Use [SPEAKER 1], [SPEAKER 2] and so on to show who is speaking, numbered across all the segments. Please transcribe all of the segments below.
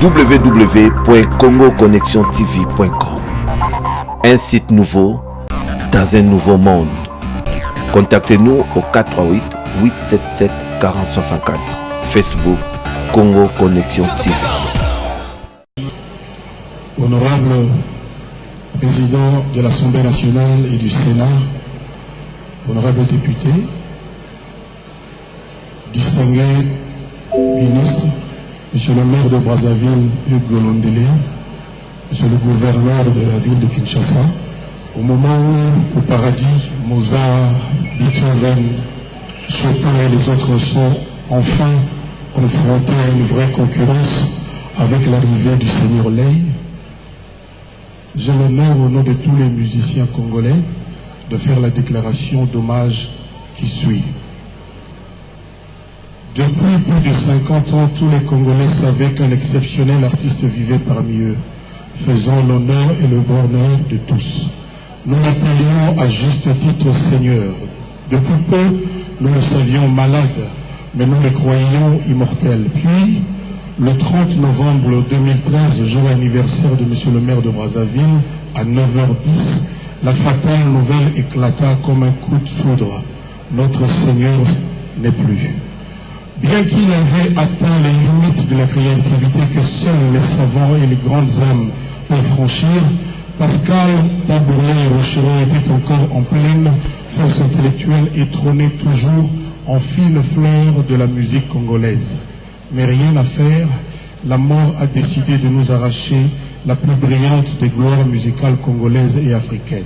[SPEAKER 1] www.congoconnexiontv.com. Un site nouveau dans un nouveau monde. Contactez-nous au 438 877 4064. Facebook Congo Connexion TV.
[SPEAKER 2] Honorable Président de l'Assemblée nationale et du Sénat, honorable député, distingués ministres, Monsieur le maire de Brazzaville, Hugues Golondélé, Monsieur le gouverneur de la ville de Kinshasa, au moment où, au paradis, Mozart, Beethoven, Chopin et les autres sont enfin confrontés à une vraie concurrence avec l'arrivée du Seigneur Lay, j'ai l'honneur, au nom de tous les musiciens congolais, de faire la déclaration d'hommage qui suit. Depuis plus de 50 ans, tous les Congolais savaient qu'un exceptionnel artiste vivait parmi eux, faisant l'honneur et le bonheur de tous. Nous l'appelions à juste titre Seigneur. Depuis peu, nous le savions malade, mais nous le croyions immortel. Puis, le 30 novembre 2013, jour anniversaire de Monsieur le maire de Brazzaville, à 9h10, la fatale nouvelle éclata comme un coup de foudre. Notre Seigneur n'est plus. Bien qu'il avait atteint les limites de la créativité que seuls les savants et les grandes âmes peuvent franchir, Pascal Taboulay-Rochereau était encore en pleine force intellectuelle et trônait toujours en fine fleur de la musique congolaise. Mais rien à faire, la mort a décidé de nous arracher la plus brillante des gloires musicales congolaises et africaines.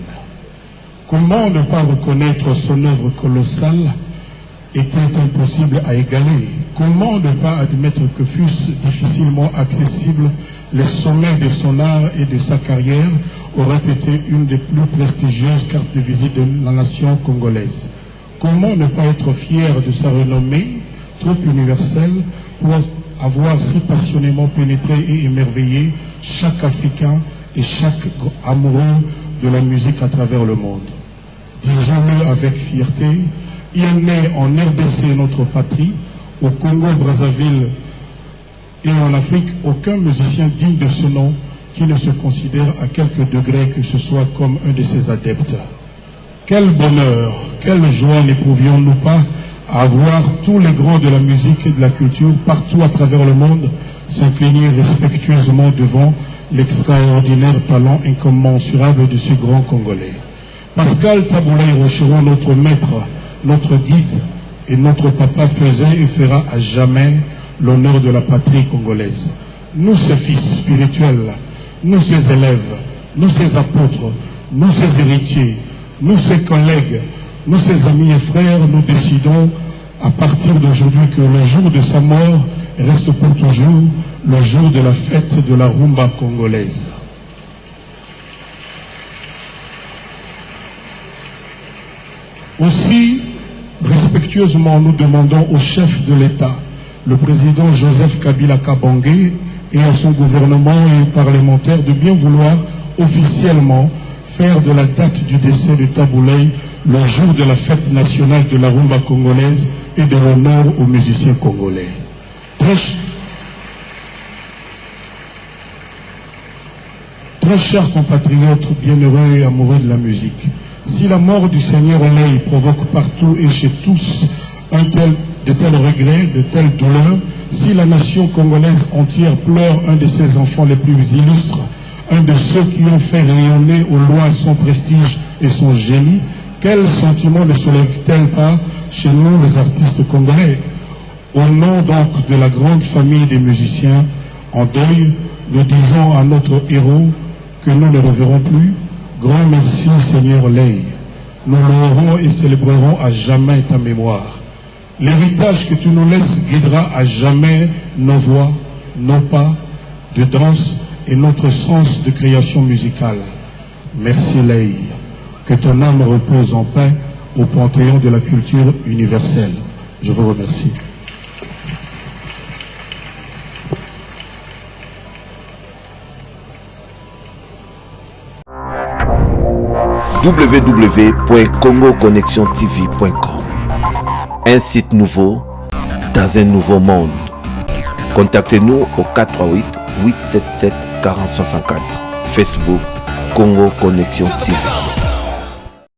[SPEAKER 2] Comment ne pas reconnaître son œuvre colossale était impossible à égaler? Comment ne pas admettre que fût-ce difficilement accessible, les sommets de son art et de sa carrière auraient été une des plus prestigieuses cartes de visite de la nation congolaise? Comment ne pas être fier de sa renommée, trop universelle, pour avoir si passionnément pénétré et émerveillé chaque Africain et chaque amoureux de la musique à travers le monde? Disons-le avec fierté, il naît en RDC, notre patrie, au Congo-Brazzaville et en Afrique, aucun musicien digne de ce nom qui ne se considère à quelque degré que ce soit comme un de ses adeptes. Quel bonheur, quelle joie n'éprouvions-nous pas à voir tous les grands de la musique et de la culture partout à travers le monde s'incliner respectueusement devant l'extraordinaire talent incommensurable de ce grand Congolais. Pascal Taboulay-Rochereau, notre maître, notre guide et notre papa faisait et fera à jamais l'honneur de la patrie congolaise. Nous, ses fils spirituels, nous, ses élèves, nous, ses apôtres, nous, ses héritiers, nous, ses collègues, nous, ses amis et frères, nous décidons à partir d'aujourd'hui que le jour de sa mort reste pour toujours le jour de la fête de la rumba congolaise. Aussi, respectueusement, nous demandons au chef de l'État, le président Joseph Kabila Kabange, et à son gouvernement et parlementaire de bien vouloir officiellement faire de la date du décès de Taboulay le jour de la fête nationale de la rumba congolaise et de l'honneur aux musiciens congolais. Très chers compatriotes, bienheureux et amoureux de la musique, si la mort du Seigneur Lay provoque partout et chez tous de tels regrets, de telles douleurs, si la nation congolaise entière pleure un de ses enfants les plus illustres, un de ceux qui ont fait rayonner au loin son prestige et son génie, quel sentiment ne soulève-t-elle pas chez nous les artistes congolais? Au nom donc de la grande famille des musiciens en deuil, nous disons à notre héros que nous ne reverrons plus. Grand merci Seigneur Lay. Nous louerons et célébrerons à jamais ta mémoire. L'héritage que tu nous laisses guidera à jamais nos voix, nos pas de danse et notre sens de création musicale. Merci Lay. Que ton âme repose en paix au panthéon de la culture universelle. Je vous remercie.
[SPEAKER 1] www.congoconnexiontv.com. Un site nouveau dans un nouveau monde. Contactez-nous au 438 877 4064. Facebook Congo Connexion TV.